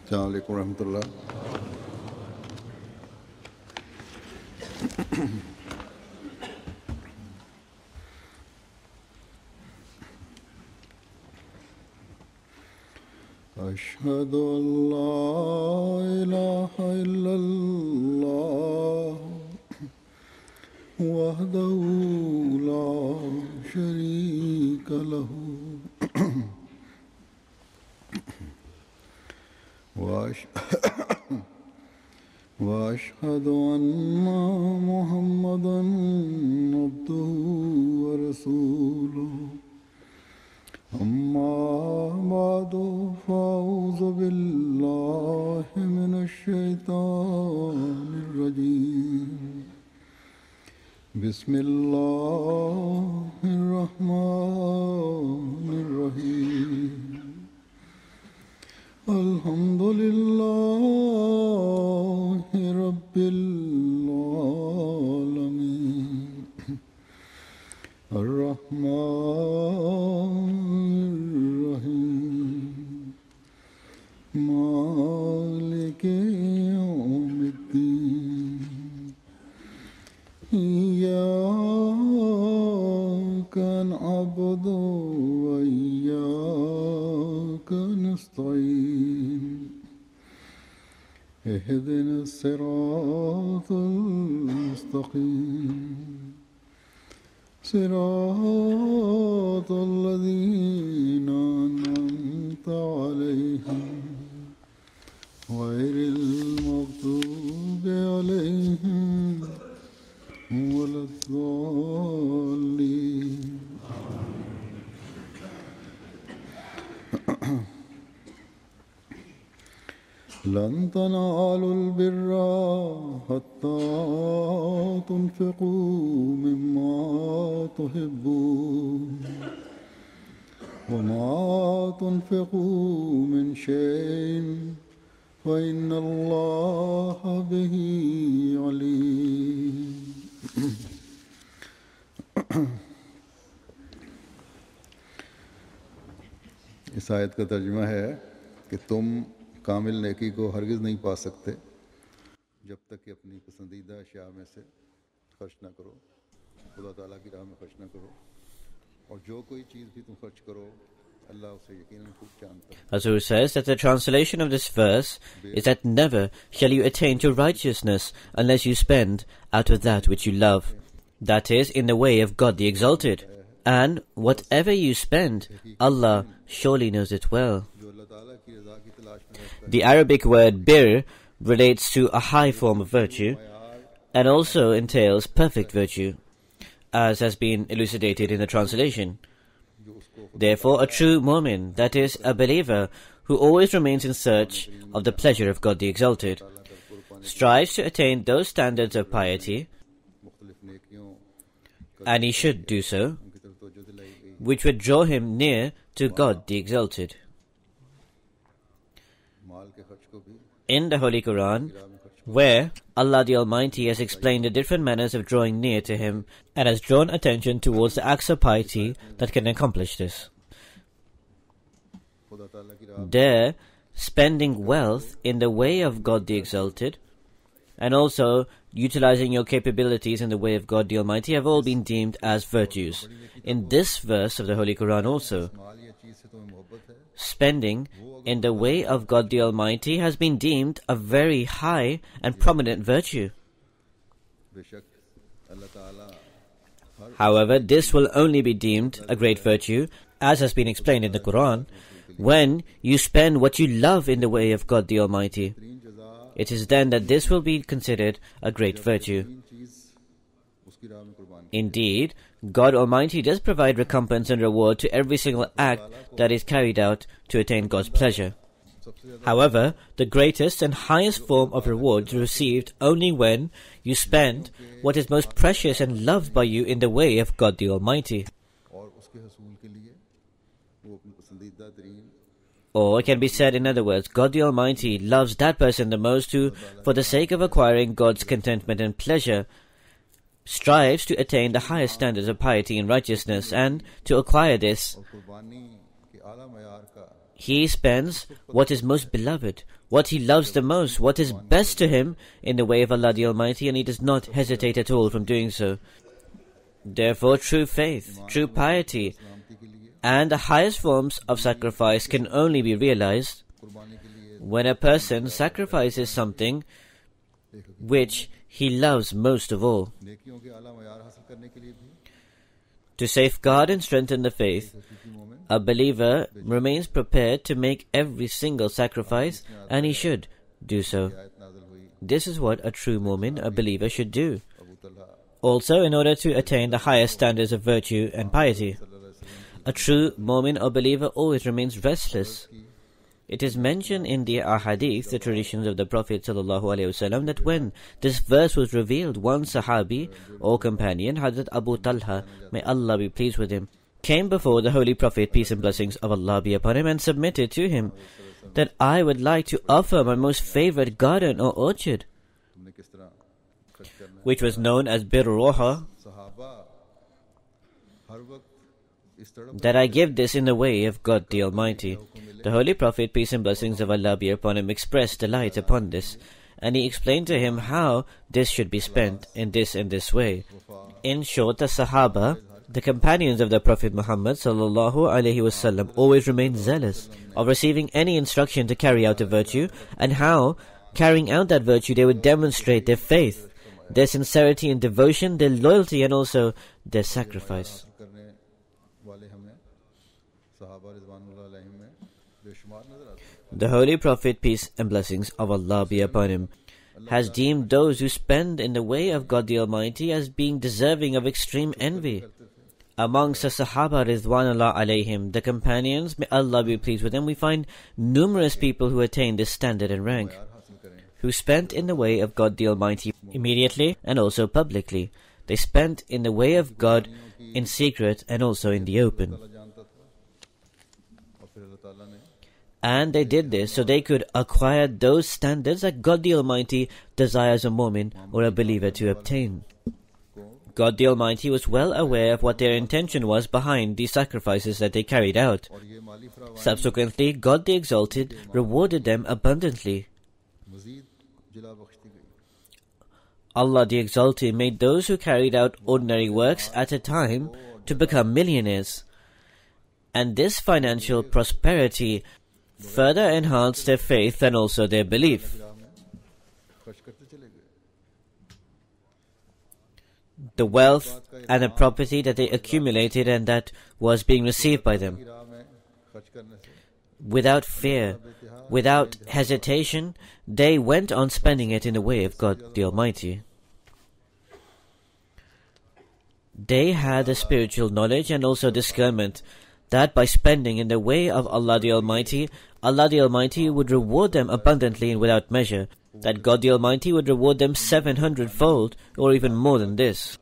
السلام علیکم ورحمۃ اللہ. أشهد أن لا إله إلا الله وحده لا شريك له وأشهد أن محمدا عبده ورسوله. أما بعد فأعوذ بالله من الشيطان الرجيم. بسم الله الرحمن الرحيم. الحمد لله رب العالمين الرحمن الرحيم مالك يوم الدين. إياك نعبد وإياك نستعين. اهدنا الصراط المستقيم صراط الذين أنعمت عليهم غير المغضوب عليهم ولا الضالين. لن تنالوا البر حتى تنفقوا مما تحبون وما تنفقوا من شيء فإن الله به عليم. इस आयत का तर्जुमा है कि तुम कामिल नेकी को हरगिज़ नहीं पा सकते जब तक कि अपनी पसंदीदा अशिया में से खर्च ना करो, खुदा ताला की राह में खर्च ना करो, और जो कोई चीज़ भी तुम खर्च करो अल्लाह उसे यकीनन खूब जानता है. Hazur says that the translation of this verse is that never shall you attain to righteousness unless you spend out of that which you love, that is, in the way of God the Exalted. And whatever you spend, Allah surely knows it well. The Arabic word bir relates to a high form of virtue and also entails perfect virtue, as has been elucidated in the translation. Therefore, a true mu'min, that is, a believer who always remains in search of the pleasure of God the Exalted, strives to attain those standards of piety, and he should do so, which would draw him near to God the Exalted. In the Holy Quran, where Allah the Almighty has explained the different manners of drawing near to Him and has drawn attention towards the acts of piety that can accomplish this. There, spending wealth in the way of God the Exalted, and also utilizing your capabilities in the way of God the Almighty have all been deemed as virtues. In this verse of the Holy Quran also, spending in the way of God the Almighty has been deemed a very high and prominent virtue. However, this will only be deemed a great virtue, as has been explained in the Quran, when you spend what you love in the way of God the Almighty. It is then that this will be considered a great virtue. Indeed, God Almighty does provide recompense and reward to every single act that is carried out to attain God's pleasure. However, the greatest and highest form of reward is received only when you spend what is most precious and loved by you in the way of God the Almighty. Or it can be said in other words, God the Almighty loves that person the most who, for the sake of acquiring God's contentment and pleasure, strives to attain the highest standards of piety and righteousness, and to acquire this, कि आला मयार का He spends what is most beloved, what he loves the most, what is best to him in the way of Allah the Almighty, and he does not hesitate at all from doing so. Therefore, true faith, true piety, and the highest forms of sacrifice can only be realized कुर्बानी के लिए when a person sacrifices something which he loves most of all. नेकियों के आला मयार हासिल करने के लिए भी To safeguard and strengthen the faith, हकीकी मोमिन a believer remains prepared to make every single sacrifice, and he should do so. आयत नाज़िल हुई This is what a true mu'min, a believer, should do. Abu Talha Also, in order to attain the highest standards of virtue and piety, a true mu'min or believer always remains restless. It is mentioned in the ahadith, the traditions of the Prophet ﷺ, that when this verse was revealed, one sahabi or companion, Hazrat Abu Talha, may Allah be pleased with him, came before the Holy Prophet, peace and blessings of Allah be upon him, and submitted to him that I would like to offer my most favorite garden or orchard, तुमने किस तरह खर्च करना है which was known as Bir Roha, सहाबा हर वक्त इस तड़प that I give this in the way of God the Almighty. The Holy Prophet, peace and blessings of Allah be upon him, expressed delight upon this, and he explained to him how this should be spent in this and this way. In short, the Sahaba, the companions of the Prophet Muhammad sallallahu alaihi wasallam, always remained zealous of receiving any instruction to carry out a virtue, and how, carrying out that virtue, they would demonstrate their faith, their sincerity and devotion, their loyalty, and also their sacrifice. करने वाले हमें सहाबा रिज़वानुल्लाह अलैहिम में बेशुमार नजर आते हैं The Holy Prophet, peace and blessings of Allah be upon him, has deemed those who spend in the way of God the Almighty as being deserving of extreme envy. Amongst the Sahaba Ridwanullah alayhim, the companions, may Allah be pleased with them, we find numerous people who attained this standard and rank, हासिल करें who spent in the way of God the Almighty immediately and also publicly. They spent in the way of God in secret and also in the open. अल्लाह जानता था और फिर अल्लाह ताला ने And they did this so they could acquire those standards that God the Almighty desires a mu'min or a believer to obtain. God the Almighty was well aware of what their intention was behind these sacrifices that they carried out. और ये माली फरावानी Subsequently, God the Exalted rewarded them abundantly. मजीद जिला बख्शती गई Allah the Exalted made those who carried out ordinary works at a time to become millionaires. And this financial prosperity further enhanced their faith and also their belief. राह में खर्च करते चले गए The wealth and the property that they accumulated and that was being received by them. की राह में खर्च करने से Without fear, without hesitation, they went on spending it in the way of God the Almighty. They had the spiritual knowledge and also discernment that by spending in the way of Allah the Almighty would reward them abundantly and without measure, that God the Almighty would reward them 700-fold or even more than this.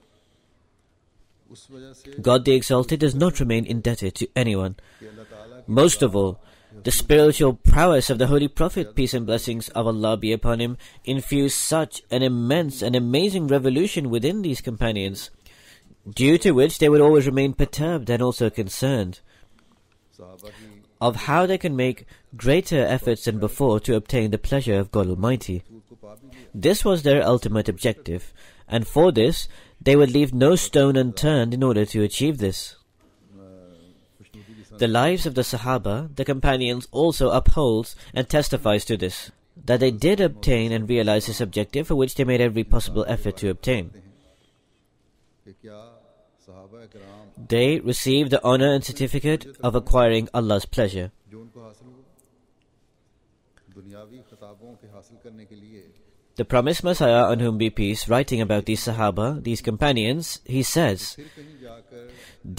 उस वजह से God the Exalted does not remain indebted to anyone. कि अल्लाह ताला की Most of all, the spiritual prowess of the Holy Prophet, peace and blessings of Allah be upon him, infused such an immense and amazing revolution within these companions, due to which they would always remain perturbed and also concerned सहाबा की of how they can make greater efforts than before to obtain the pleasure of God Almighty. सूद को पा भी लिया This was their ultimate objective, and for this they would leave no stone unturned in order to achieve this. खुशनुदी की The lives of the Sahaba, the companions, also upholds and testifies to this, that they did obtain and realize this objective for which they made every possible effort to obtain. कि क्या सहाबा कराम They received the honor and certificate of acquiring Allah's pleasure. जो उनको हासिल हुआ दुनियावी खिताबों के हासिल करने के लिए The promised Messiah, on whom be peace, writing about these Sahaba, these companions, he says, फिर कहीं जाकर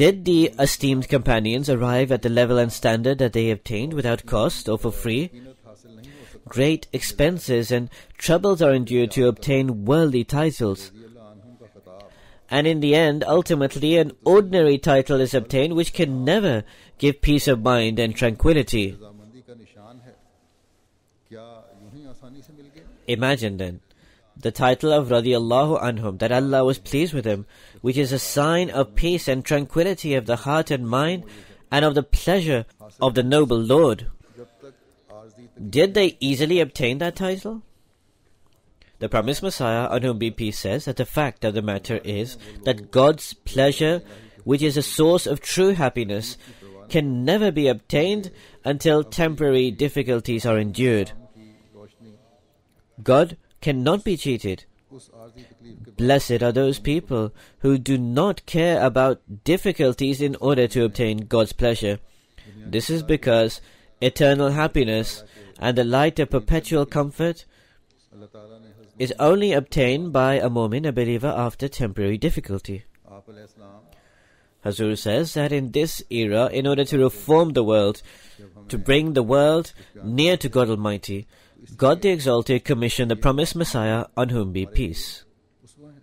Did the esteemed companions arrive at the level and standard that they obtained without cost or for free? कीमत हासिल नहीं हो सकती Great expenses and troubles are endured to obtain worldly titles. रज़ी अल्लाह अन्हुम का खिताब And in the end, ultimately, an ordinary title is obtained which can never give peace of mind and tranquility. रज़ामंदी का निशान है क्या यूं ही आसानी से मिल गया Imagine then, the title of Radiyallahu Anhum, that Allah was pleased with him, which is a sign of peace and tranquility of the heart and mind, and of the pleasure of the noble Lord. जब तक आरज़ी Did they easily obtain that title? The promised Messiah, on whom be peace, says that the fact of the matter is that God's pleasure, which is a source of true happiness, can never be obtained until temporary difficulties are endured. की रोशनी God cannot be cheated. उस आरज़ी तकलीफ के Blessed are those people who do not care about difficulties in order to obtain God's pleasure. This is because eternal happiness and the light of perpetual comfort अल्लाह ताला ने is only obtained by a mu'min, a believer, after temporary difficulty. आप अलैहिस्सलाम Hazur says that in this era, in order to reform the world, to bring the world near to God Almighty, God the Exalted commissioned the promised Messiah, on whom be peace. उसवा है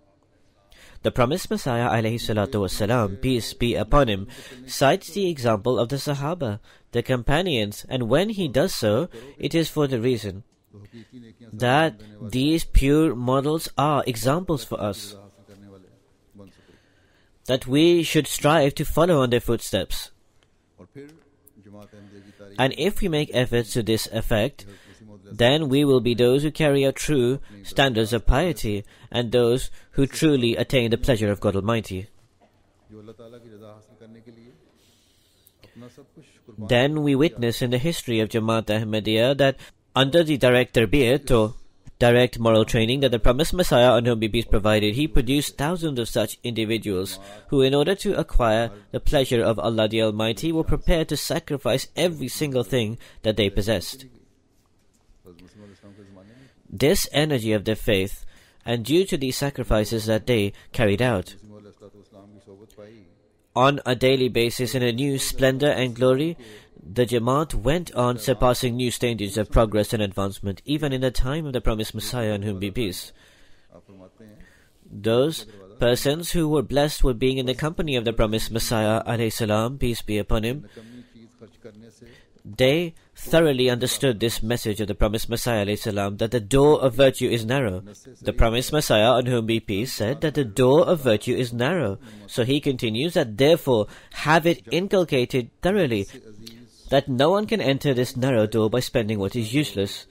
The promised Messiah, alayhi salatu wasalam, peace be upon him, cites the example of the Sahaba, the companions, and when he does so, it is for the reason तो हकीकी नेकियां that these pure models are examples for us, हासिल करने वाले बन सके that we should strive to follow on their footsteps. और फिर जमात अहमदिया की तारीख And if we make efforts to this effect, उसी मौद then we will be those who carry out true standards of piety and those who truly attain the pleasure of God Almighty. जो अल्लाह ताला की रज़ा हासिल करने के लिए अपना सब कुछ कुर्बान Then we witness in the history of Jamaat Ahmadiyya that under the direct tarbiyat or direct moral training that the promised Messiah, on whom be peace, provided, he produced thousands of such individuals who, in order to acquire the pleasure of Allah the Almighty, were prepared to sacrifice every single thing that they possessed. हज़रत मुस्लिम अलैहिस्सलाम के ज़माने में This energy of their faith, and due to these sacrifices that they carried out, मुस्लिम अलैहिस्सलाम की सोबत पाई on a daily basis in a new splendor and glory, the Jamaat went on surpassing new stages of progress and advancement, even in the time of the promised Messiah, on whom be peace. आप फरमाते हैं Those persons who were blessed with being in the company of the promised Messiah, alayhi salam, peace be upon him, नकमी चीज़ खर्च करने से they thoroughly understood this message of the promised Messiah, alayhi salam, that the door of virtue is narrow. The promised Messiah, on whom be peace, said that the door of virtue is narrow. So he continues that therefore have it inculcated thoroughly, that no one can enter this narrow door by spending what is useless,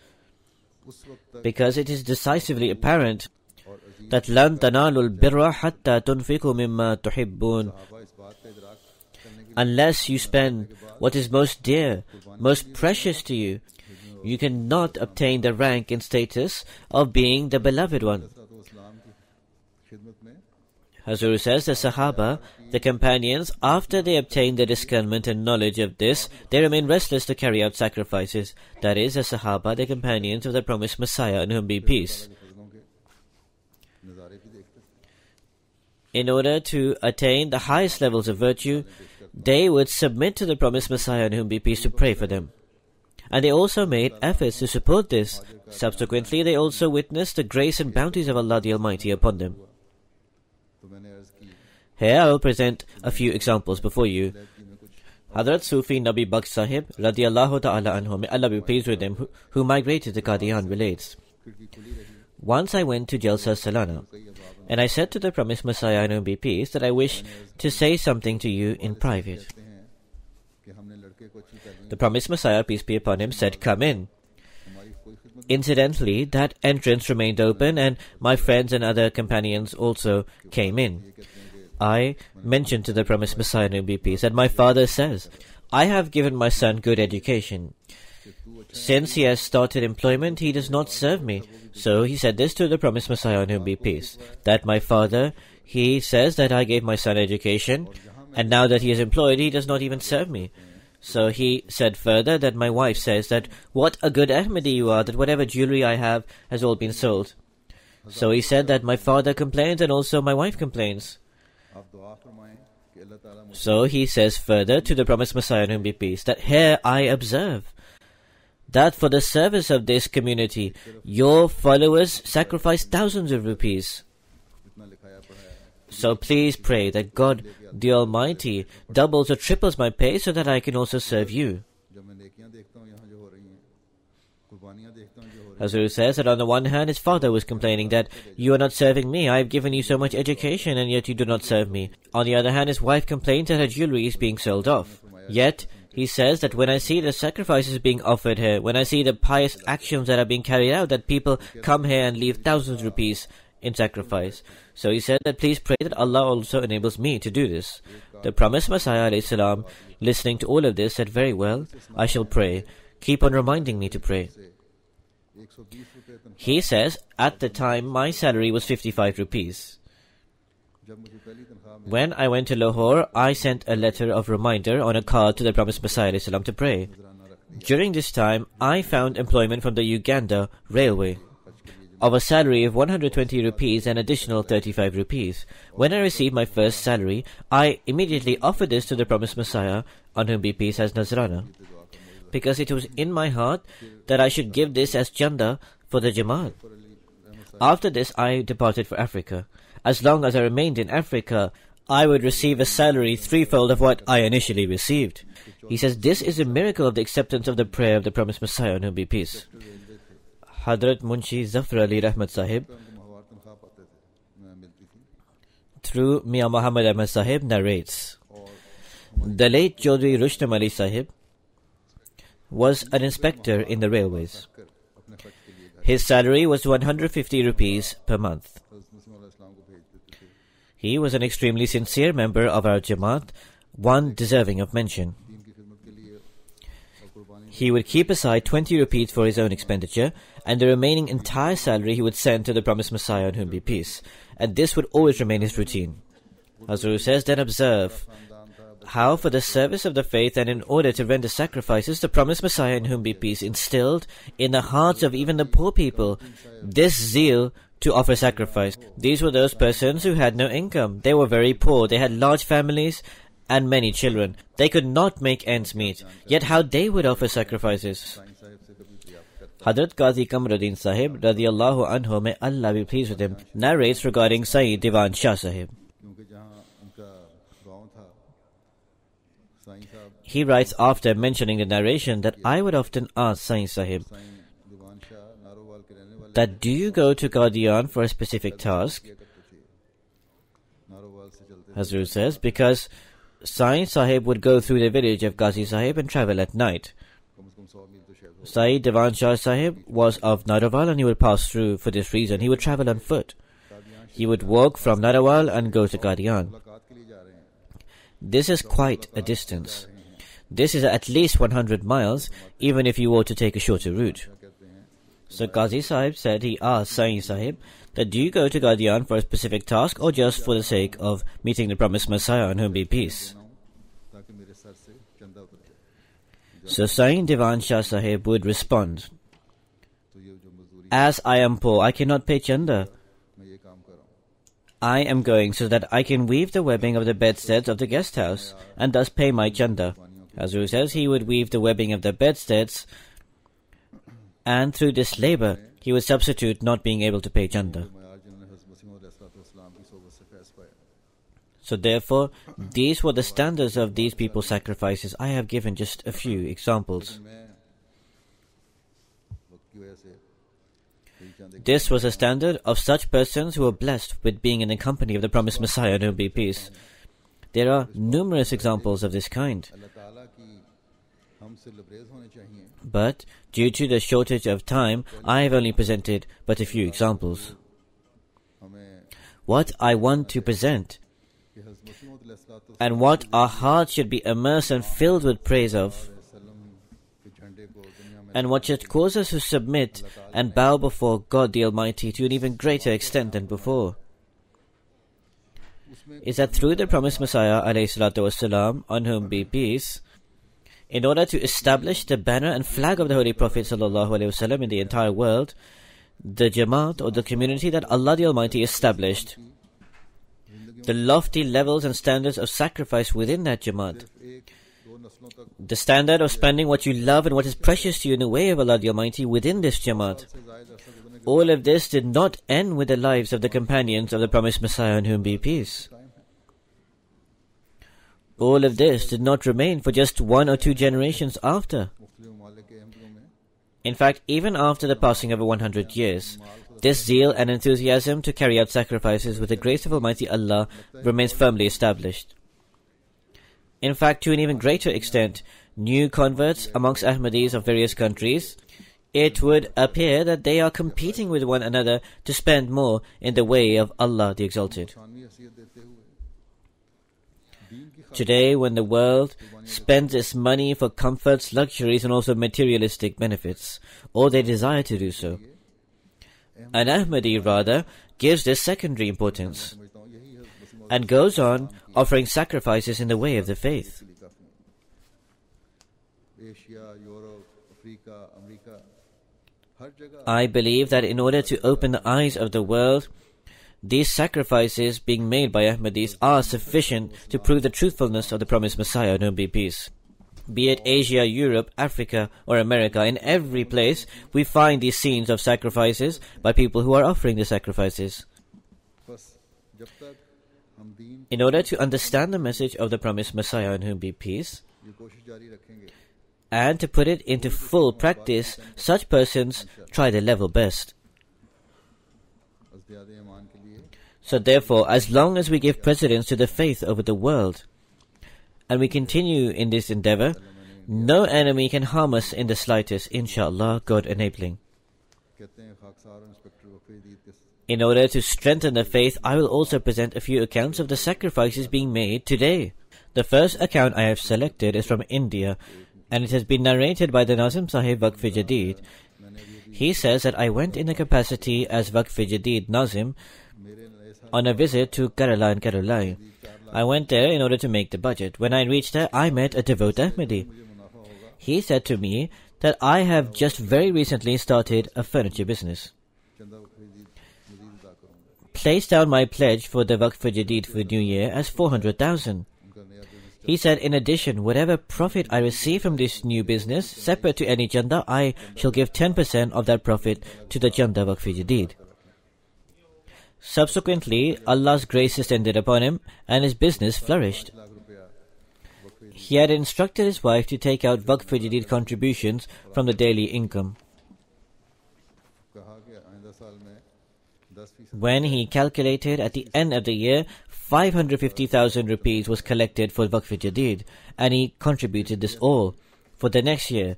उस वक्त तक because it is decisively apparent और अजीज that lan tanalul birra hatta tunfiqu mimma tuhibbun, सहाबा इस बात का इदराक करने के unless you spend what is most dear, most precious to you, you cannot obtain the rank and status of being the beloved one. लिए इस्लाम की खिदमत में Hazur says the Sahaba, the companions, after they obtain the discernment and knowledge of this, they remain restless to carry out sacrifices. That is, the Sahaba, the companions of the promised Messiah, on whom be peace. फजलों के नज़ारे भी देखते थे In order to attain the highest levels of virtue, they would submit to the promised Messiah, on whom be peace, to pray for them. And they also made efforts to support this. Subsequently, they also witnessed the grace and bounties of Allah the Almighty upon them. तो मैंने अर्ज़ की Here I will present a few examples before you. कि मैं कुछ Hazrat Sufi Nabi Baksh Sahib, radiallahu ta'ala anhu, may Allah be pleased with him, who migrated to Qadian, relates, खिड़की खुली रही once I went to Jalsa Salana, कई अबाब and I said to the promised Messiah, and whom be peace, that I wish to say something to you in private. कहते हैं कि हमने लड़के को अच्छी तालीम The promised Messiah, peace be upon him, said, "Come in." हमारी कोई खिदमत Incidentally, that entrance remained open, and my friends and other companions also came in. I mentioned to the promised Messiah, and whom be peace, that my father says, "I have given my son good education. Since he has started employment, he does not serve me." So he said this to the promised Messiah, on whom be peace, that my father, he says that I gave my son education, and now that he is employed, he does not even serve me. So he said further that my wife says that, "What a good Ahmadi you are, that whatever jewelry I have has all been sold." So he said that my father complains and also my wife complains. आप दुआ फरमाएं कि अल्लाह ताला मुझे So he says further to the promised Messiah, on whom be peace, that here I observe that for the service of this community, your followers sacrifice thousands of rupees. इतना लिखाया पढ़ाया So please pray that God, the Almighty, doubles or triples my pay so that I can also serve you. जब मैं नेकियां देखता हूँ यहाँ जो हो रही हैं कुर्बानियां देखता हूँ जो हो रही Hazur says that on the one hand, his father was complaining that, "You are not serving me, I have given you so much education and yet you do not serve me." On the other hand, his wife complains that her jewelry is being sold off. हैं फरमाया Yet, he says that when I see the sacrifices being offered here, when I see the pious actions that are being carried out, that people come here and leave thousands of rupees in sacrifice. So he said that please pray that Allah also enables me to do this. The promised Messiah alayhi salam, listening to all of this, said, very well, I shall pray. Keep on reminding me to pray. He says, at the time my salary was 55 rupees. When I went to Lahore, I sent a letter of reminder on a card to the promised Messiah alayhi salam to pray. During this time, I found employment from the Uganda Railway of a salary of 120 rupees and additional 35 rupees. When I received my first salary, I immediately offered this to the promised Messiah, on whom be peace, as Nazrana, because it was in my heart that I should give this as chanda for the Jamaat. After this, I departed for Africa. As long as I remained in Africa, I would receive a salary threefold of what I initially received. He says, this is a miracle of the acceptance of the prayer of the promised Messiah, on whom be peace. Hadrat Munshi Zafar Ali Rahmat Sahib, through Mian Muhammad Ahmad Sahib, narrates, the late Chaudhry Rustam Ali Sahib was an inspector in the railways. His salary was 150 rupees per month. He was an extremely sincere member of our Jamaat, one deserving of mention. He would keep aside 20 rupees for his own expenditure, and the remaining entire salary he would send to the promised Messiah, on whom be peace. And this would always remain his routine. Hazrat says, then observe how for the service of the faith and in order to render sacrifices, the promised Messiah, in whom be peace, instilled in the hearts of even the poor people this zeal to offer sacrifice. These were those persons who had no income. They were very poor. They had large families and many children. They could not make ends meet. Yet how they would offer sacrifices. Hadrat Qazi Kamruddin Sahib, radiyallahu anhu, may Allah be pleased with him, narrates regarding Sayyid Diwan Shah Sahib. He writes after mentioning the narration that I would often ask Sayyid Sahib that do you go to Qadian for a specific task? Hazrat says, because Sayyid Sahib would go through the village of Ghazi Sahib and travel at night. Sayyid Diwan Shah Sahib was of Narawal and he would pass through for this reason. He would travel on foot. He would walk from Narawal and go to Qadian. This is quite a distance. This is at least 100 miles, even if you were to take a shorter route. So Ghazi Sahib said, he asked Sayyid Sahib that do you go to Qadian for a specific task or just for the sake of meeting the promised Messiah, on whom be peace? So Sayyid Diwan Shah Sahib would respond, as I am poor, I cannot pay chanda. I am going so that I can weave the webbing of the bedsteads of the guest house and thus pay my chanda. Hazrat says he would weave the webbing of the bedsteads, and through this labor he would substitute not being able to pay chanda. So therefore, these were the standards of these people's sacrifices. I have given just a few examples. This was a standard of such persons who were blessed with being in the company of the promised Messiah, on whom be peace. There are numerous examples of this kind. But due to the shortage of time, I have only presented but a few examples. What I want to present, and what our hearts should be immersed and filled with praise of, and what should cause us to submit and bow before God the Almighty to an even greater extent than before, is that through the promised Messiah ﷺ, on whom be peace, in order to establish the banner and flag of the Holy Prophet ﷺ in the entire world, the Jamaat, or the community that Allah the Almighty established, the lofty levels and standards of sacrifice within that Jamaat, the standard of spending what you love and what is precious to you in the way of Allah the Almighty within this Jamaat. All of this did not end with the lives of the companions of the promised Messiah, on whom be peace. All of this did not remain for just 1 or 2 generations after. In fact, even after the passing of 100 years, this zeal and enthusiasm to carry out sacrifices with the grace of Almighty Allah remains firmly established. In fact, to an even greater extent, new converts amongst Ahmadis of various countries, it would appear that they are competing with one another to spend more in the way of Allah the Exalted. Today, when the world spends its money for comforts, luxuries, and also materialistic benefits, or they desire to do so, an Ahmadi rather gives this secondary importance and goes on offering sacrifices in the way of the faith. I believe that in order to open the eyes of the world, these sacrifices being made by Ahmadis are sufficient to prove the truthfulness of the promised Messiah, on whom be peace. Be it Asia, Europe, Africa, or America, in every place we find these scenes of sacrifices by people who are offering the sacrifices. In order to understand the message of the promised Messiah, on whom be peace, and to put it into full practice, such persons try their level best. So therefore, as long as we give precedence to the faith over the world, and we continue in this endeavor, no enemy can harm us in the slightest, inshallah, God enabling. In order to strengthen the faith, I will also present a few accounts of the sacrifices being made today. The first account I have selected is from India, and it has been narrated by the Nazim Sahib Waqf-e-Jadid. He says that I went in the capacity as Waqf-e-Jadid Nazim on a visit to Kerala and Kerala. I went there in order to make the budget. When I reached there, I met a devout Ahmadi. He said to me that I have just very recently started a furniture business. Place down my pledge for the Waqf-e-Jadid for New Year as 400,000. He said, in addition, whatever profit I receive from this new business, separate to any Janda, I shall give 10% of that profit to the Janda Waqf-e-Jadid. Subsequently, Allah's grace descended upon him, and his business flourished. He had instructed his wife to take out Waqf-e-Jadid contributions from the daily income. When he calculated at the end of the year, 550,000 rupees was collected for Waqf-e-Jadid, and he contributed this all for the next year.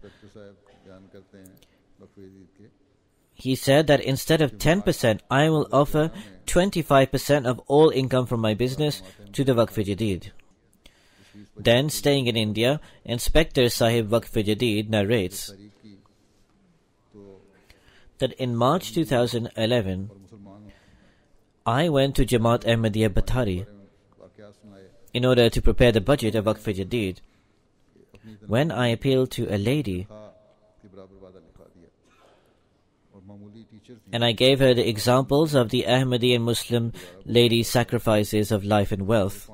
He said that instead of 10%, I will offer 25% of all income from my business to the Waqf-e-Jadid. Then, staying in India, Inspector Sahib Waqf-e-Jadid narrates that in March 2011, I went to Jamaat Ahmadiyya Batari in order to prepare the budget of Waqf-e-Jadid. When I appealed to a lady, and I gave her the examples of the Ahmadi and Muslim ladies' sacrifices of life and wealth,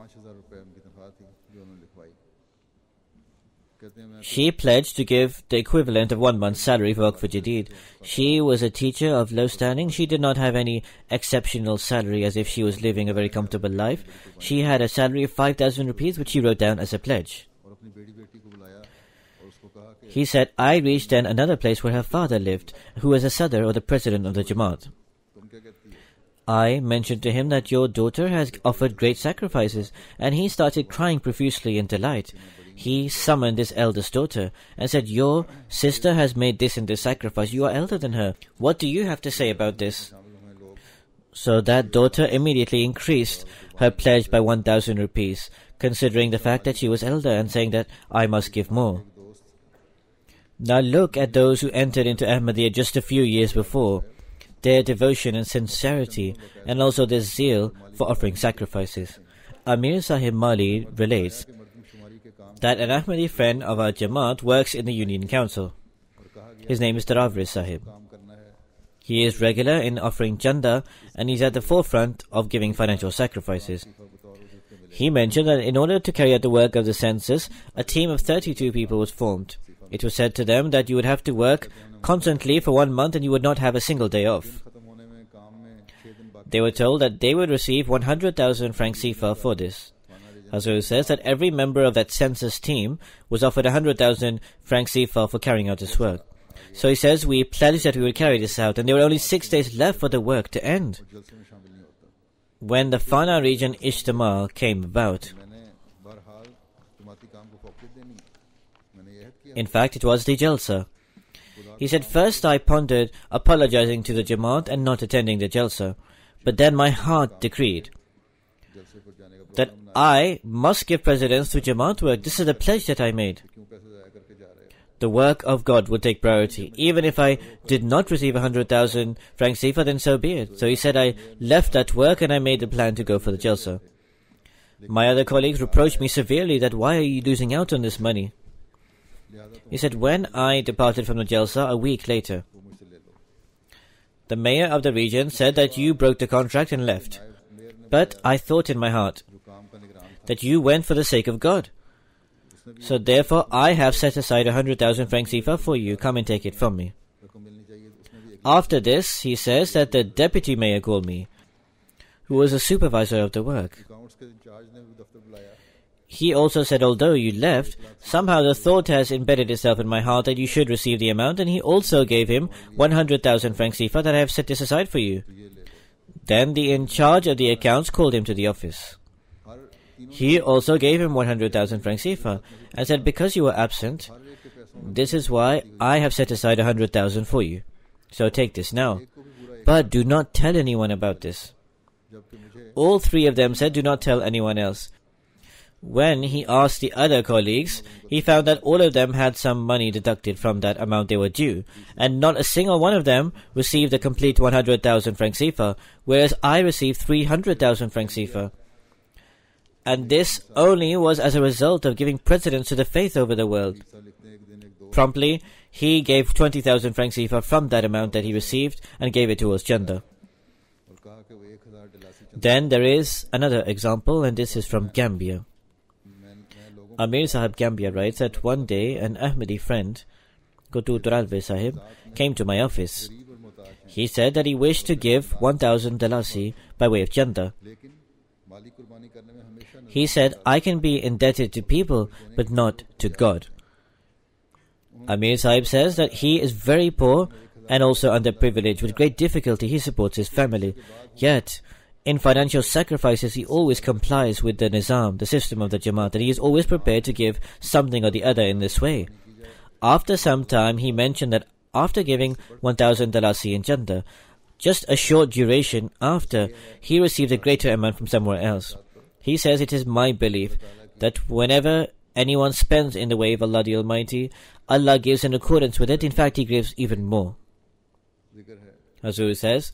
she pledged to give the equivalent of 1 month's salary for Waqf-e-Jadid. She was a teacher of low standing. She did not have any exceptional salary as if she was living a very comfortable life. She had a salary of 5,000 rupees which she wrote down as a pledge. He said, I reached then another place where her father lived, who was a Sadr or the president of the Jamaat. I mentioned to him that your daughter has offered great sacrifices, and he started crying profusely in delight. He summoned his eldest daughter and said, your sister has made this and this sacrifice. You are elder than her. What do you have to say about this? So that daughter immediately increased her pledge by 1,000 rupees, considering the fact that she was elder and saying that I must give more. Now look at those who entered into Ahmadiyya just a few years before, their devotion and sincerity, and also their zeal for offering sacrifices. Amir Sahib Mali relates that an Ahmadi friend of our Jamaat works in the Union Council. His name is Taravri Sahib. He is regular in offering Janda, and he's at the forefront of giving financial sacrifices. He mentioned that in order to carry out the work of the census, a team of 32 people was formed. It was said to them that you would have to work constantly for 1 month and you would not have a single day off. They were told that they would receive 100,000 franc CFA for this. Hazrat says that every member of that census team was offered 100,000 franc CFA for carrying out this work. So he says, we pledged that we would carry this out, and there were only 6 days left for the work to end. When the Fana region Ijtima came about, In fact, it was the Jalsa. He said, first I pondered apologizing to the Jamaat and not attending the Jalsa. But then my heart decreed that I must give precedence to Jamaat work. This is the pledge that I made. The work of God would take priority. Even if I did not receive 100,000 francs sefa, then so be it. So he said I left that work and I made the plan to go for the Jalsa. My other colleagues reproached me severely that why are you losing out on this money? He said, when I departed from the Jalsa a week later, the mayor of the region said that you broke the contract and left. But I thought in my heart that you went for the sake of God. So therefore I have set aside 100,000 francs sefa for you. Come and take it from me. After this, he says that the deputy mayor called me, who was a supervisor of the work. He also said, although you left, somehow the thought has embedded itself in my heart that you should receive the amount, and he also gave him 100,000 francs sefa that I have set this aside for you. Then the in charge of the accounts called him to the office. He also gave him 100,000 francs sefa and said, because you were absent, this is why I have set aside 100,000 for you. So take this now. But do not tell anyone about this. All three of them said, do not tell anyone else. When he asked the other colleagues, he found that all of them had some money deducted from that amount they were due, and not a single one of them received a complete 100,000 francs sefa, whereas I received 300,000 francs sefa. And this only was as a result of giving precedence to the faith over the world. Promptly, he gave 20,000 francs sefa from that amount that he received and gave it towards Janda. Then there is another example, and this is from Gambia. Amir Sahib Gambia writes that one day an Ahmadi friend, Kutu Turalve Sahib, came to my office. He said that he wished to give 1,000 dalasi by way of Janda. He said, I can be indebted to people, but not to God. Amir Sahib says that he is very poor and also underprivileged. With great difficulty he supports his family. Yet, in financial sacrifices, he always complies with the Nizam, the system of the Jamaat, and he is always prepared to give something or the other in this way. After some time, he mentioned that after giving 1,000 dalasi in Janda, just a short duration after, he received a greater amount from somewhere else. He says, it is my belief that whenever anyone spends in the way of Allah the Almighty, Allah gives in accordance with it. In fact, He gives even more. Hazur says,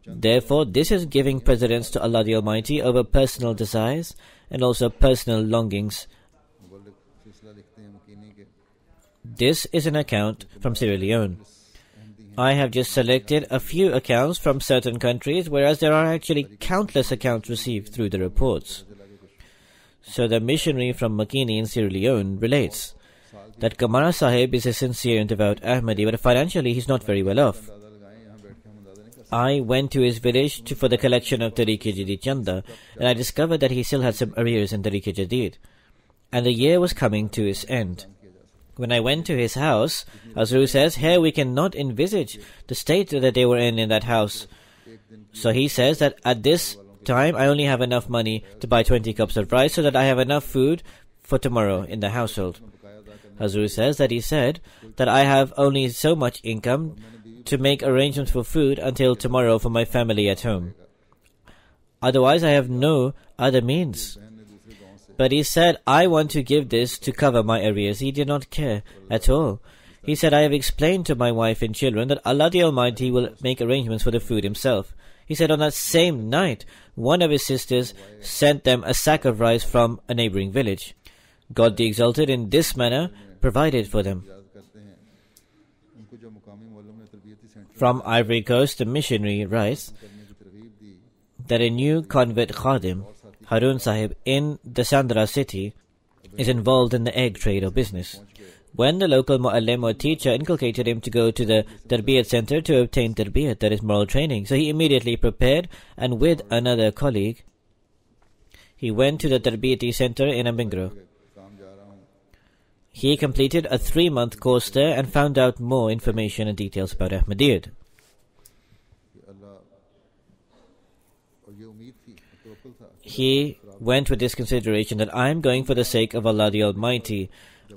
therefore, this is giving precedence to Allah the Almighty over personal desires and also personal longings. This is an account from Sierra Leone. I have just selected a few accounts from certain countries, whereas there are actually countless accounts received through the reports. So the missionary from Makini in Sierra Leone relates that Kamara Sahib is a sincere and devout Ahmadi, but financially he's not very well off. I went to his village for the collection of Tariq-e-Jadid Janda, and I discovered that he still had some arrears in Tariq-e-Jadid, and the year was coming to its end. When I went to his house, Hazru says, here we cannot envisage the state that they were in that house. So he says that at this time I only have enough money to buy 20 cups of rice so that I have enough food for tomorrow in the household. Hazru says that he said that I have only so much income to make arrangements for food until tomorrow for my family at home. Otherwise I have no other means. But he said, I want to give this to cover my arrears. He did not care at all. He said, I have explained to my wife and children that Allah the Almighty will make arrangements for the food Himself. He said on that same night, one of his sisters sent them a sack of rice from a neighboring village. God the Exalted in this manner provided for them. From Ivory Coast, the missionary writes that a new convert Khadim, Harun Sahib, in the Sandra city, is involved in the egg trade or business. When the local mu'allim or teacher inculcated him to go to the Tarbiyat center to obtain Tarbiyat, that is moral training, so he immediately prepared, and with another colleague, he went to the Tarbiyati center in Amingro. He completed a 3-month course there and found out more information and details about Ahmadiyyat. He went with this consideration that I am going for the sake of Allah the Almighty.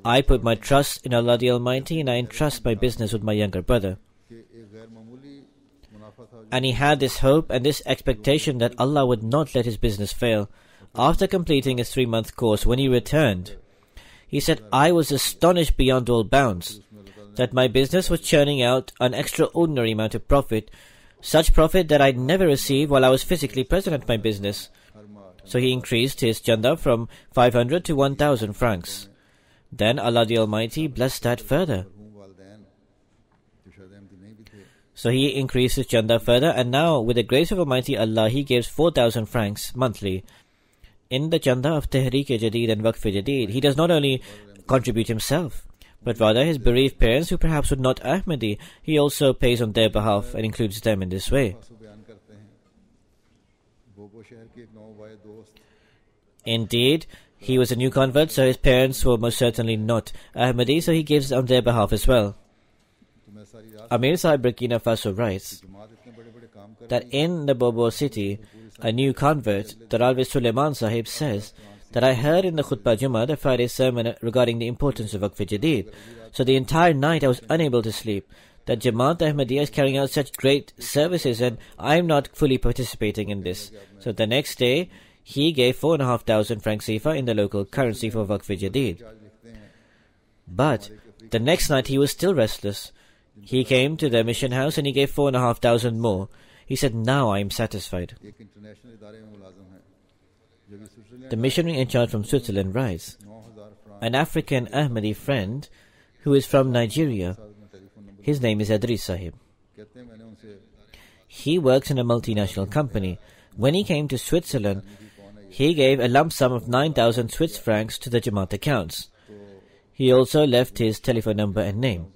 I put my trust in Allah the Almighty and I entrust my business with my younger brother. And he had this hope and this expectation that Allah would not let his business fail. After completing his 3-month course, when he returned, he said, I was astonished beyond all bounds that my business was churning out an extraordinary amount of profit, such profit that I'd never received while I was physically present at my business. So he increased his chanda from 500 to 1,000 francs. Then Allah the Almighty blessed that further. So he increased his chanda further, and now with the grace of Almighty Allah, he gives 4,000 francs monthly. In the chanda of Tehreek-e-Jadid and Waqf-e-Jadid, he does not only contribute himself, but rather his bereaved parents who perhaps would not Ahmadi, he also pays on their behalf and includes them in this way. Indeed, he was a new convert, so his parents were most certainly not Ahmadi, so he gives on their behalf as well. Amir Sahib Burkina Faso writes that in the Bobo city, a new convert, Taralwi Suleiman Sahib, says that I heard in the Khutbah Jummah the Friday sermon regarding the importance of Waqf-e-Jadid. So the entire night I was unable to sleep. That Jamaat Ahmadiyya is carrying out such great services and I am not fully participating in this. So the next day, he gave 4,500 francs CFA in the local currency for Waqf-e-Jadid. But the next night he was still restless. He came to the mission house and he gave 4,500 more. He said, now I am satisfied. The missionary in charge from Switzerland writes, an African Ahmadi friend who is from Nigeria, his name is Adris Sahib. He works in a multinational company. When he came to Switzerland, he gave a lump sum of 9,000 Swiss francs to the Jamaat accounts. He also left his telephone number and name.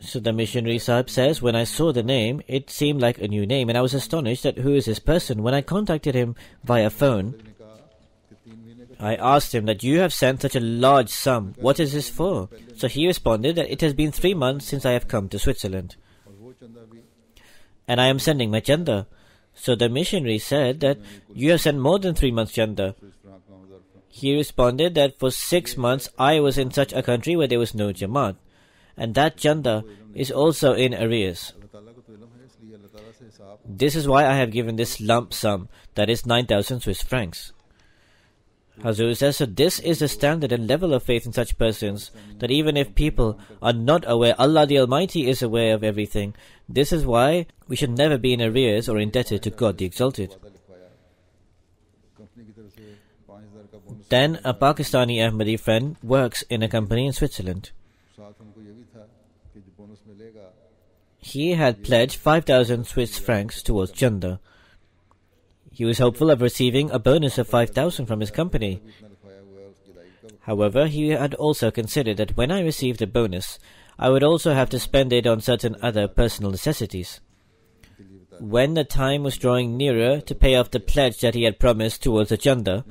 So the missionary Sahib says, when I saw the name, it seemed like a new name and I was astonished that who is this person. When I contacted him via phone, I asked him that you have sent such a large sum. What is this for? So he responded that it has been 3 months since I have come to Switzerland. And I am sending my chanda. So the missionary said that you have sent more than 3 months chanda. He responded that for 6 months I was in such a country where there was no Jamaat. And that chanda is also in arrears. This is why I have given this lump sum, that is 9,000 Swiss francs. Hazur says, so this is the standard and level of faith in such persons, that even if people are not aware, Allah the Almighty is aware of everything. This is why we should never be in arrears or indebted to God the Exalted. Then a Pakistani Ahmadi friend works in a company in Switzerland. He had pledged 5,000 Swiss francs towards chanda. He was hopeful of receiving a bonus of 5,000 from his company. However, he had also considered that when I received a bonus, I would also have to spend it on certain other personal necessities. When the time was drawing nearer to pay off the pledge that he had promised towards the chanda,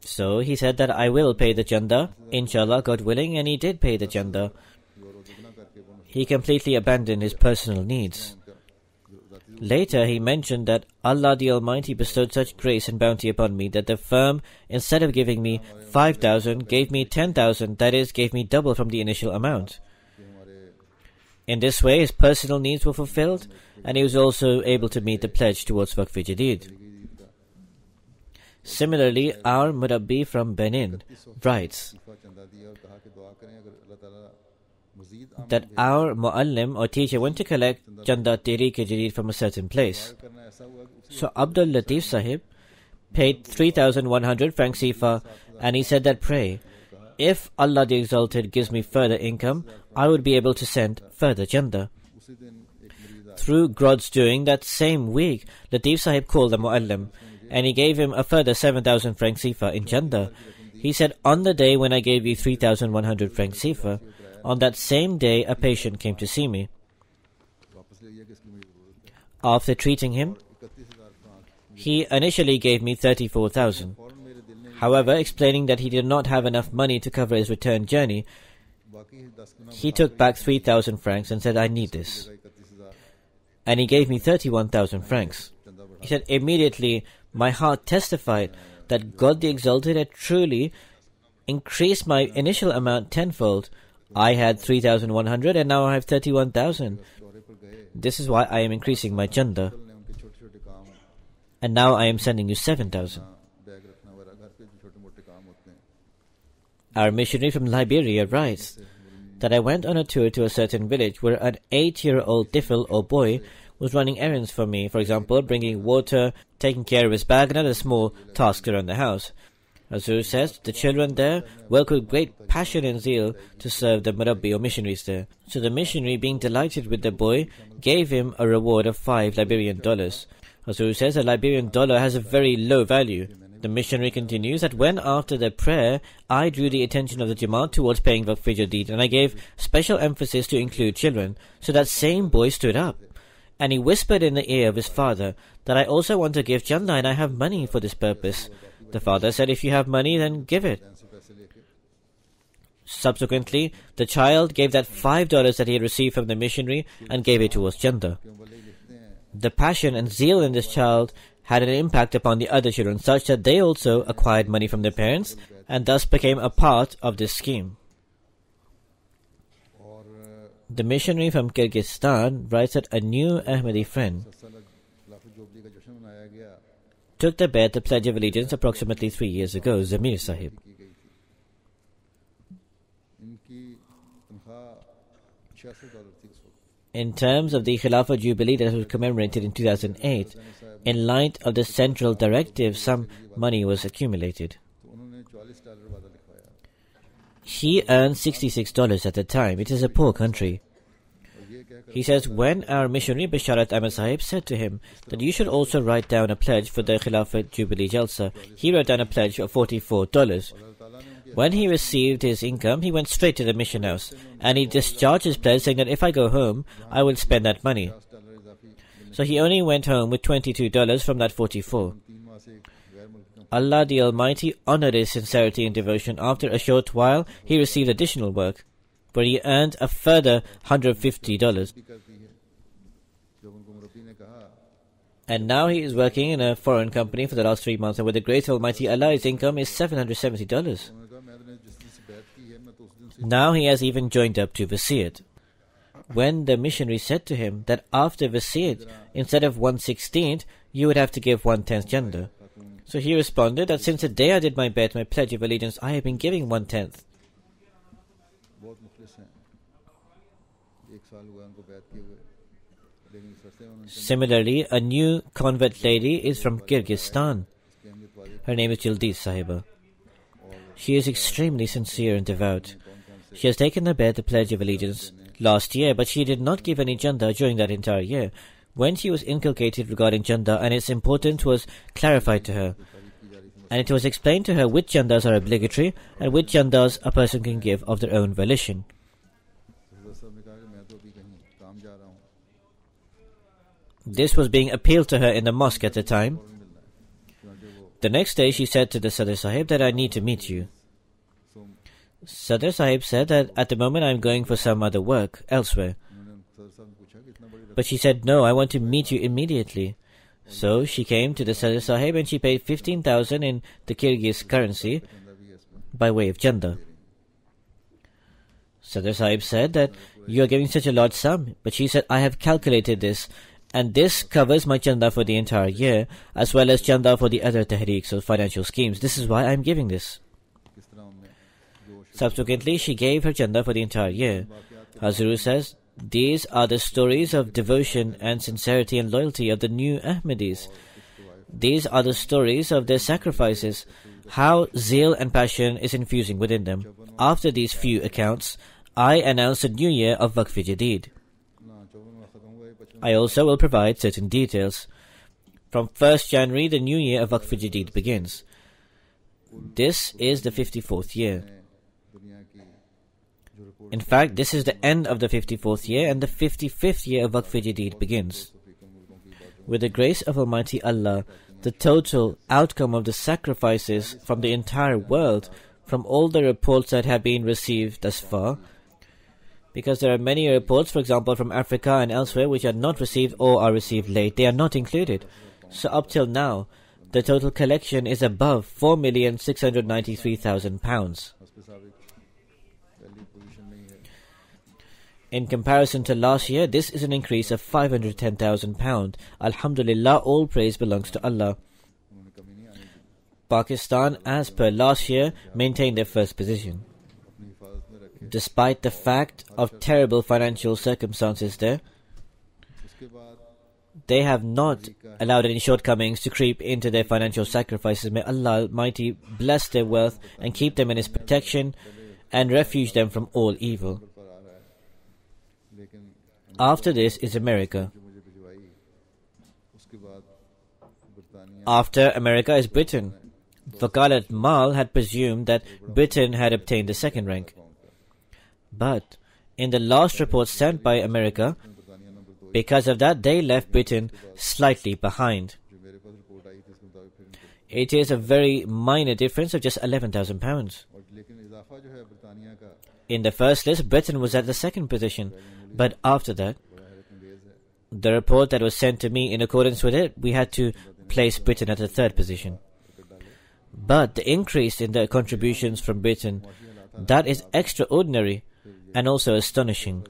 so he said that I will pay the chanda, inshallah, God willing, and he did pay the chanda. He completely abandoned his personal needs. Later he mentioned that Allah the Almighty bestowed such grace and bounty upon me that the firm, instead of giving me 5,000, gave me 10,000, that is, gave me double from the initial amount. In this way his personal needs were fulfilled, and he was also able to meet the pledge towards Waqf-e-Jadid. Similarly, our Murabbi from Benin writes that our Muallim or teacher went to collect chanda Tehreek-e-Jadid from a certain place. So Abdul Latif Sahib paid 3,100 francs CFA, and he said that pray, if Allah the Exalted gives me further income, I would be able to send further chanda. Through God's doing, that same week, Latif Sahib called the Muallim, and he gave him a further 7,000 francs CFA in chanda. He said, on the day when I gave you 3,100 francs CFA, on that same day a patient came to see me. After treating him, he initially gave me 34,000. However, explaining that he did not have enough money to cover his return journey, he took back 3,000 francs and said, I need this. and he gave me 31,000 francs. He said, immediately my heart testified that God the Exalted had truly increased my initial amount tenfold. I had 3,100 and now I have 31,000. This is why I am increasing my chanda. And now I am sending you 7,000. Our missionary from Liberia writes that I went on a tour to a certain village where an 8-year-old tifl or boy was running errands for me, for example, bringing water, taking care of his bag and other small tasks around the house. Hazur says the children there work with great passion and zeal to serve the Murabbi or missionaries there. So the missionary, being delighted with the boy, gave him a reward of $5 Liberian. Hazur says a Liberian dollar has a very low value. The missionary continues that when after the prayer, I drew the attention of the Jamaat towards paying Waqf Jadid, and I gave special emphasis to include children. So that same boy stood up, and he whispered in the ear of his father that I also want to give chanda and I have money for this purpose. The father said, if you have money, then give it. Subsequently, the child gave that $5 that he had received from the missionary and gave it towards chanda. The passion and zeal in this child had an impact upon the other children such that they also acquired money from their parents and thus became a part of this scheme. The missionary from Kyrgyzstan writes that a new Ahmadi friend took the bed, the Pledge of Allegiance, approximately 3 years ago, Zamir Sahib. In terms of the Khilafah Jubilee that was commemorated in 2008, in light of the central directive, some money was accumulated. He earned $66 at the time. It is a poor country. He says, when our missionary Bisharat Ahmed Sahib said to him that you should also write down a pledge for the Khilafat Jubilee Jalsa, he wrote down a pledge of $44. When he received his income, he went straight to the mission house and he discharged his pledge, saying that if I go home, I will spend that money. So he only went home with $22 from that 44. Allah the Almighty honored his sincerity and devotion. After a short while, he received additional work, where he earned a further $150. And now he is working in a foreign company for the last 3 months, and with the grace of Almighty Allah, his income is $770. Now he has even joined up to Vasiyat. When the missionary said to him that after Vasiyat, instead of 1/16, you would have to give 1/10 chanda. So he responded that since the day I did my bet, my pledge of allegiance, I have been giving 1/10. Similarly, a new convert lady is from Kyrgyzstan. Her name is Jildis Sahiba. She is extremely sincere and devout. She has taken the bed, the Pledge of Allegiance, last year, but she did not give any chanda during that entire year. When she was inculcated regarding chanda and its importance was clarified to her, and it was explained to her which chandas are obligatory and which chandas a person can give of their own volition. This was being appealed to her in the mosque at the time. The next day she said to the Sadr Sahib that I need to meet you. Sadr Sahib said that at the moment I am going for some other work elsewhere. But she said, no, I want to meet you immediately. So she came to the Sadr Sahib and she paid 15,000 in the Kyrgyz currency by way of chanda. Sadr Sahib said that you are giving such a large sum, but she said, I have calculated this, and this covers my chanda for the entire year, as well as chanda for the other tahriks or financial schemes. This is why I am giving this. Subsequently, she gave her chanda for the entire year. Hazuru says, these are the stories of devotion and sincerity and loyalty of the new Ahmadis. These are the stories of their sacrifices, how zeal and passion is infusing within them. After these few accounts, I announce a new year of Waqf Jadid. I also will provide certain details. From 1st January, the new year of Waqf Jadid begins. This is the 54th year. In fact, this is the end of the 54th year, and the 55th year of Waqf Jadid begins. With the grace of Almighty Allah, the total outcome of the sacrifices from the entire world, from all the reports that have been received thus far, Because there are many reports, for example, from Africa and elsewhere, which are not received or are received late. They are not included. So up till now, the total collection is above £4,693,000. In comparison to last year, this is an increase of £510,000. Alhamdulillah, all praise belongs to Allah. Pakistan, as per last year, maintained their first position. Despite the fact of terrible financial circumstances there, they have not allowed any shortcomings to creep into their financial sacrifices. May Allah Almighty bless their wealth and keep them in His protection and refuge them from all evil. After this is America. After America is Britain. Wakalat Mal had presumed that Britain had obtained the second rank. But in the last report sent by America, because of that, they left Britain slightly behind. It is a very minor difference of just £11,000. In the first list, Britain was at the second position. But after that, the report that was sent to me, in accordance with it, we had to place Britain at the third position. But the increase in the contributions from Britain, that is extraordinary and also astonishing.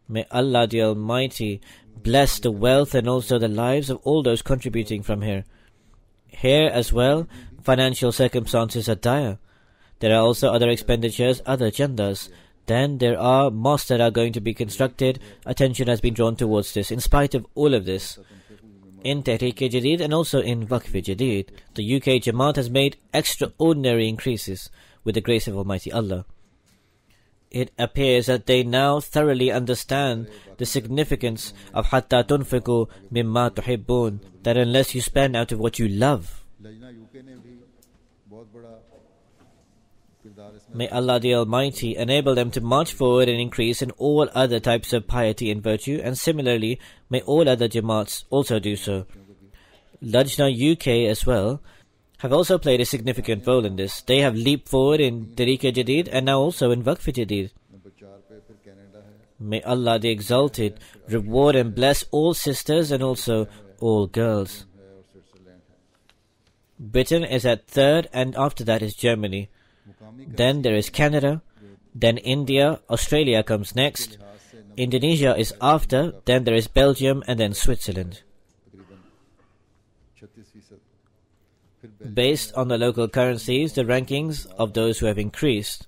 May Allah the Almighty bless the wealth and also the lives of all those contributing from here. Here as well, financial circumstances are dire. There are also other expenditures, other agendas. Then there are mosques that are going to be constructed. Attention has been drawn towards this. In spite of all of this, in Tehreek-e-Jadid and also in Waqf-e-Jadid, the UK Jamaat has made extraordinary increases with the grace of Almighty Allah. It appears that they now thoroughly understand the significance of Hatta tunfiqu mimma tuhibbun, that unless you spend out of what you love. May Allah the Almighty enable them to march forward and increase in all other types of piety and virtue, and similarly, may all other Jamaats also do so. Lajna UK as well have also played a significant role in this. They have leaped forward in Tehreek-e-Jadid and now also in Waqf-e-Jadid. May Allah the Exalted reward and bless all sisters and also all girls. Britain is at third, and after that is Germany. Then there is Canada, then India, Australia comes next, Indonesia is after, then there is Belgium and then Switzerland. Based on the local currencies, the rankings of those who have increased.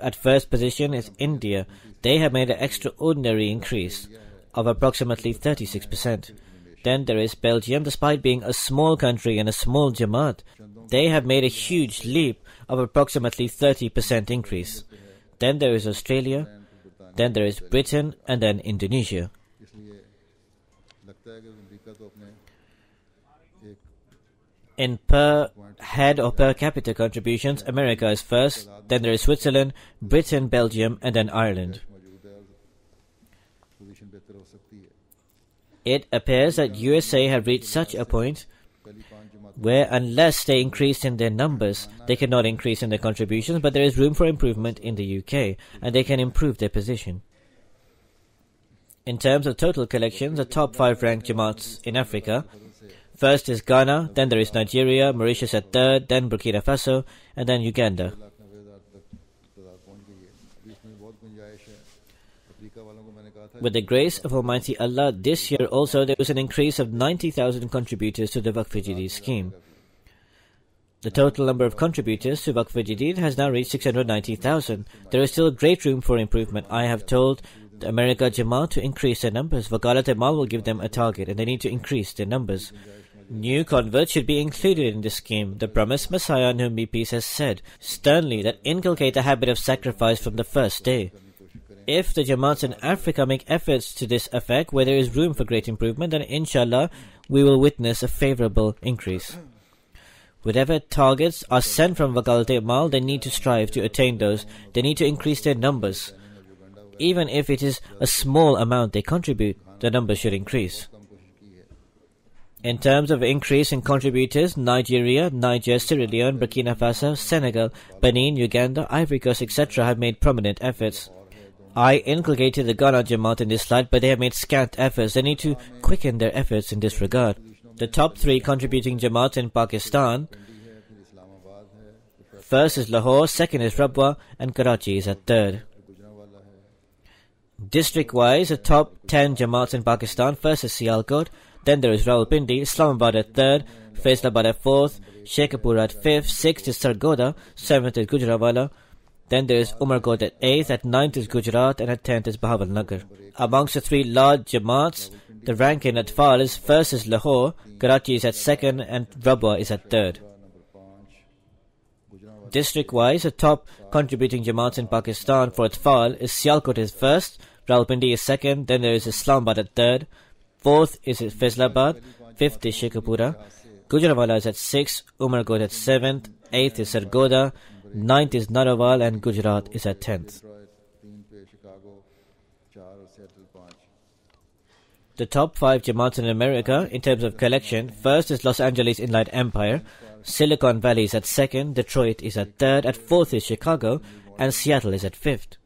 At first position is India. They have made an extraordinary increase of approximately 36%. Then there is Belgium. Despite being a small country and a small Jamaat, they have made a huge leap of approximately 30% increase. Then there is Australia, then there is Britain, and then Indonesia. In per head or per capita contributions, America is first, then there is Switzerland, Britain, Belgium, and then Ireland. It appears that USA have reached such a point where unless they increase in their numbers, they cannot increase in their contributions, but there is room for improvement in the UK, and they can improve their position. In terms of total collections, the top 5 ranked Jamaats in Africa, first is Ghana, then there is Nigeria, Mauritius at third, then Burkina Faso, and then Uganda. With the grace of Almighty Allah, this year also there was an increase of 90,000 contributors to the Waqf-e-Jadid scheme. The total number of contributors to Waqf-e-Jadid has now reached 690,000. There is still great room for improvement. I have told the America Jamaat to increase their numbers. Wakalat Mal will give them a target, and they need to increase their numbers. New converts should be included in this scheme. The promised Messiah, on whom be peace, has said sternly that inculcate a habit of sacrifice from the first day. If the Jamaats in Africa make efforts to this effect, where there is room for great improvement, then inshallah we will witness a favorable increase. Whatever targets are sent from Wakalat Mal, they need to strive to attain those. They need to increase their numbers. Even if it is a small amount they contribute, the numbers should increase. In terms of increase in contributors, Nigeria, Niger, Sierra Leone, Burkina Faso, Senegal, Benin, Uganda, Ivory Coast, etc. have made prominent efforts. I inculcated the Ghana Jamaat in this slide, but they have made scant efforts. They need to quicken their efforts in this regard. The top 3 contributing Jamaats in Pakistan: first is Lahore, second is Rabwa, and Karachi is at third. District-wise, the top 10 Jamaats in Pakistan: first is Sialkot, then there is Rawalpindi, Islamabad at third, Faisalabad at fourth, Sheikhupura at fifth, sixth is Sargodha, seventh is Gujranwala, then there is Umarkot at eighth, at ninth is Gujarat, and at 10th is Bahawalnagar. Amongst the 3 large Jamaats, the ranking at Fal is: first is Lahore, Karachi is at second, and Rabwa is at third. District-wise, the top contributing Jamaats in Pakistan for Atfal is Sialkot is first, Rawalpindi is second, then there is Islamabad at third, fourth is Faisalabad, fifth is Sheikhupura, Gujranwala is at sixth, Umarkot at seventh, eighth is Sargodha, ninth is Narawal, and Gujarat is at 10th. The top 5 Jamaats in America in terms of collection: first is Los Angeles Inland Empire, Silicon Valley is at second, Detroit is at third, at fourth is Chicago, and Seattle is at fifth.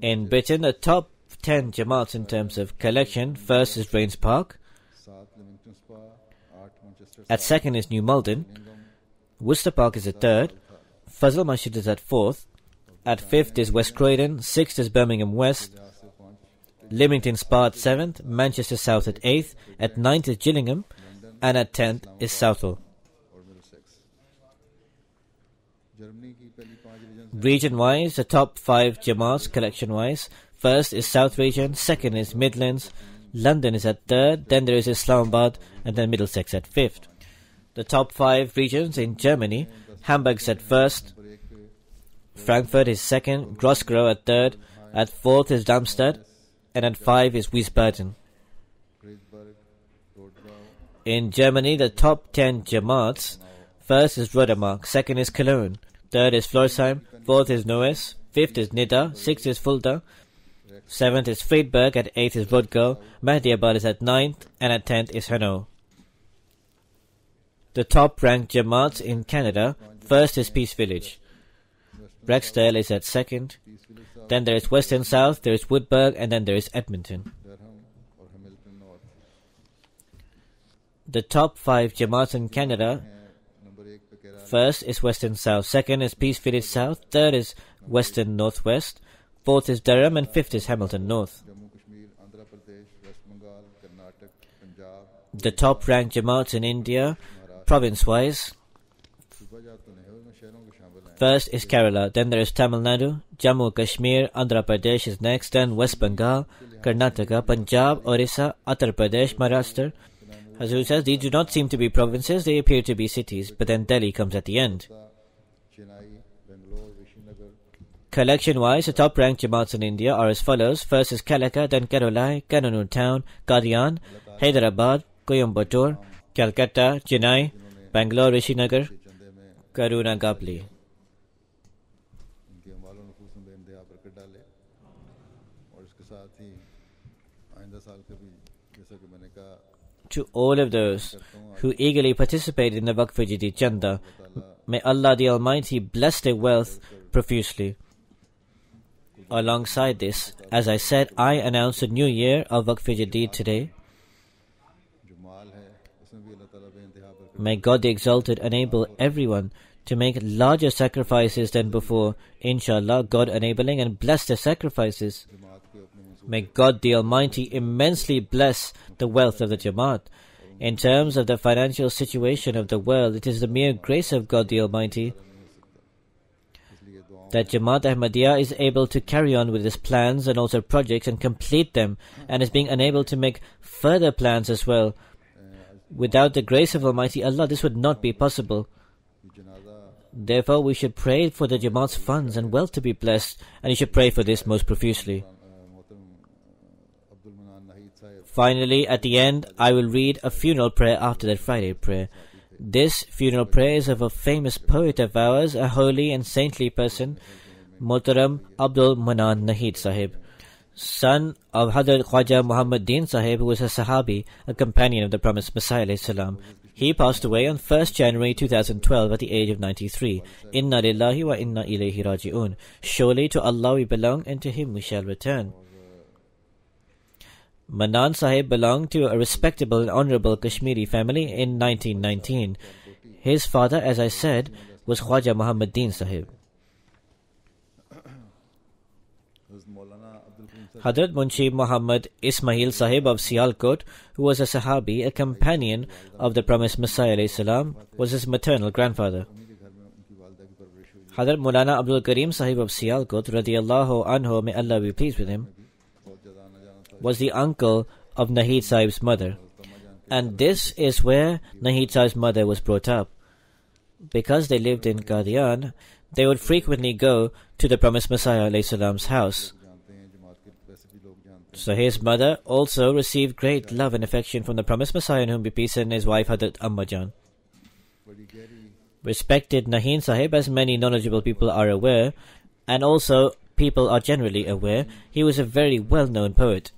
In Britain, the top 10 Jamaats in terms of collection: first is Rains Park, at second is New Malden, Worcester Park is at third, Fazal Masjid is at fourth, at fifth is West Croydon, sixth is Birmingham West, Leamington Spa at seventh, Manchester South at eighth, at ninth is Gillingham, and at 10th is Southall. Region-wise, the top 5 Jamaats collection-wise: first is South Region, second is Midlands, London is at third, then there is Islamabad, and then Middlesex at fifth. The top 5 regions in Germany: Hamburg is at first, Frankfurt is second, Grosgro at third, at fourth is Darmstadt, and at 5 is Wiesbaden. In Germany, the top 10 Jamaats: first is Rodemark, second is Cologne, third is Florsheim, fourth is Neuss, fifth is Nidda, sixth is Fulda, seventh is Friedberg, at eighth is Rodgau, Mahdiabad is at ninth, and at 10th is Hanau. The top ranked Jamaats in Canada: first is Peace Village, Rexdale is at second, then there is Western South, there is Woodburg, and then there is Edmonton. The top 5 Jamaats in Canada: first is Western South, second is Peace Village South, third is Western Northwest, fourth is Durham, and fifth is Hamilton North. The top ranked Jamaats in India, province-wise: first is Kerala, then there is Tamil Nadu, Jammu Kashmir, Andhra Pradesh is next, then West Bengal, Karnataka, Punjab, Orissa, Uttar Pradesh, Maharashtra. Hazur says these do not seem to be provinces, they appear to be cities, but then Delhi comes at the end. Collection-wise, the top-ranked Jamaats in India are as follows: first is Calicut, then Karolai, Kannur Town, Qadian, Hyderabad, Coimbatore, Calcutta, Chennai, Bangalore, Rishinagar, Karunagapalli. To all of those who eagerly participated in the Waqf-e-Jadid Chanda, may Allah the Almighty bless their wealth profusely. Alongside this, as I said, I announced the new year of Waqf-e-Jadid today. May God the Exalted enable everyone to make larger sacrifices than before, inshallah, God enabling, and bless their sacrifices. May God the Almighty immensely bless the wealth of the Jamaat. In terms of the financial situation of the world, it is the mere grace of God the Almighty that Jamaat Ahmadiyya is able to carry on with its plans and also projects and complete them, and is being unable to make further plans as well. Without the grace of Almighty Allah, this would not be possible. Therefore, we should pray for the Jamaat's funds and wealth to be blessed, and you should pray for this most profusely. Finally, at the end, I will read a funeral prayer after that Friday prayer. This funeral prayer is of a famous poet of ours, a holy and saintly person, Mohtaram Abdul Manan Nahid Sahib. son of Hadrat Khwaja Muhammad Din Sahib, who was a Sahabi, a companion of the promised Messiah alayhi salam. He passed away on 1st January 2012 at the age of 93. Inna lillahi wa inna ilayhi raji'un. Surely to Allah we belong and to Him we shall return. Manan Sahib belonged to a respectable and honorable Kashmiri family in 1919. His father, as I said, was Khwaja Muhammad Din Sahib. Hadrat Munshi Muhammad Ismail Sahib of Sialkot, who was a Sahabi, a companion of the promised Messiah alayhi salam, was his maternal grandfather. Hadrat Maulana Abdul Karim Sahib of Sialkot, radiyallahu anhu, may Allah be pleased with him, was the uncle of Nahid Sahib's mother. And this is where Nahid Sahib's mother was brought up. Because they lived in Qadian, they would frequently go to the promised Messiah alayhi salam's house. So his mother also received great love and affection from the promised Messiah, in whom be peace, and his wife Hadrat Ammajan. Respected Naheen Sahib, as many knowledgeable people are aware, and also people are generally aware, he was a very well-known poet.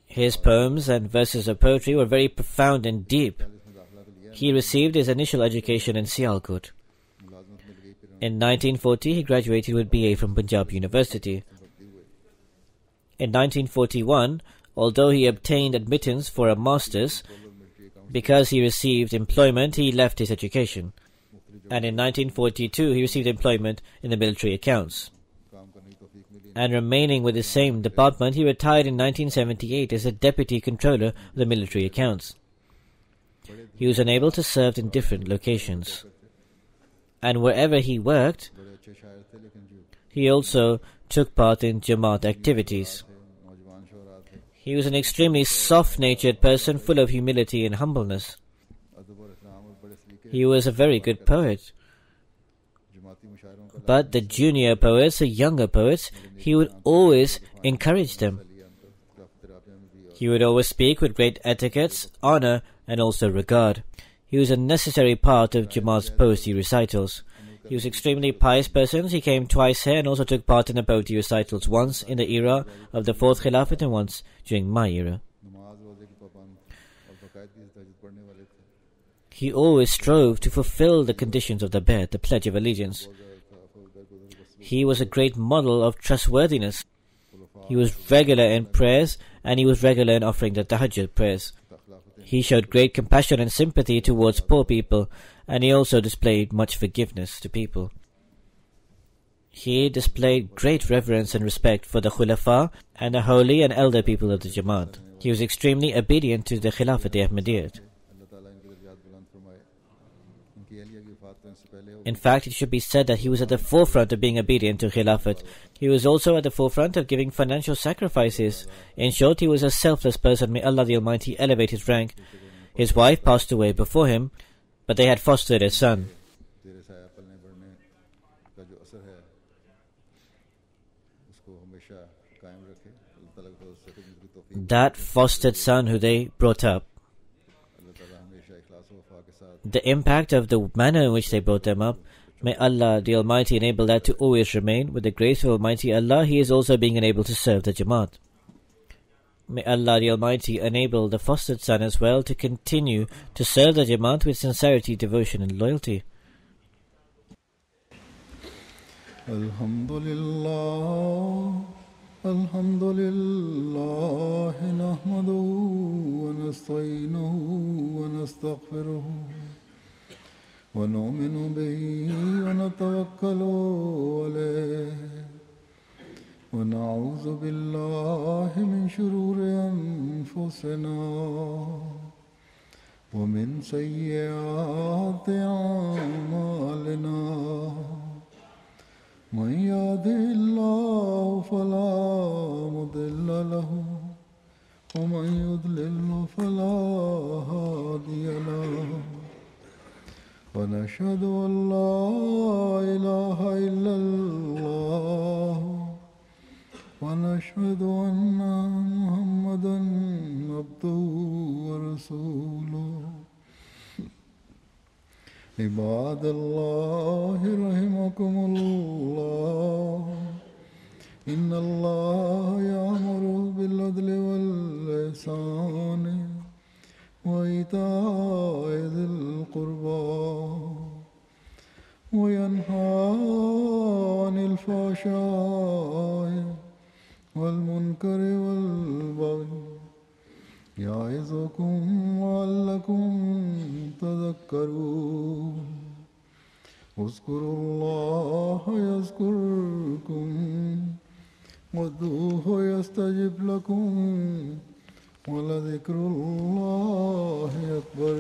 His poems and verses of poetry were very profound and deep. He received his initial education in Sialkot. In 1940, he graduated with BA from Punjab University. In 1941, although he obtained admittance for a master's, because he received employment, he left his education. And in 1942, he received employment in the military accounts. And remaining with the same department, he retired in 1978 as a deputy controller of the military accounts. He was unable to serve in different locations. And wherever he worked, he also took part in Jamaat activities. He was an extremely soft-natured person, full of humility and humbleness. He was a very good poet. But the junior poets, the younger poets, he would always encourage them. He would always speak with great etiquette, honor, and also regard. He was a necessary part of Jamaat's poetry recitals. He was an extremely pious person. He came twice here and also took part in the poetry recitals, once in the era of the 4th Khilafat and once during my era. He always strove to fulfill the conditions of the Bai'at, the Pledge of Allegiance. He was a great model of trustworthiness. He was regular in prayers and he was regular in offering the Tahajjud prayers. He showed great compassion and sympathy towards poor people, and he also displayed much forgiveness to people. He displayed great reverence and respect for the Khulafa and the holy and elder people of the Jamaat. He was extremely obedient to the Khilafat-e-Ahmadiyyat. In fact, it should be said that he was at the forefront of being obedient to Khilafat. He was also at the forefront of giving financial sacrifices. In short, he was a selfless person. May Allah the Almighty elevate his rank. His wife passed away before him, but they had fostered a son. That fostered son who they brought up, the impact of the manner in which they brought them up, may Allah the Almighty enable that to always remain. With the grace of Almighty Allah, he is also being enabled to serve the Jamaat. May Allah the Almighty enable the fostered son as well to continue to serve the Jamaat with sincerity, devotion and loyalty. Alhamdulillah, Alhamdulillah, nahmaduhu wa nasta'inuhu wa nastaghfiruhu wa nu'minu bihi wa natawakkalu alayhi wa na'udhu billahi min shururi anfusina wa min sayyiati a'malina. من يهده الله فلا مضل له ومن يضلل فلا هادي له ونشهد أن لا إله إلا الله ونشهد أن محمدا عبده ورسوله عباد الله رحمكم الله إن الله يأمر بالعدل والإحسان وإيتاء ذي القربى وينهى عن الفحشاء والمنكر والبغي يعظكم لعلكم تذكرون اذكروا الله يذكركم وادعوه يستجب لكم ولذكر الله أكبر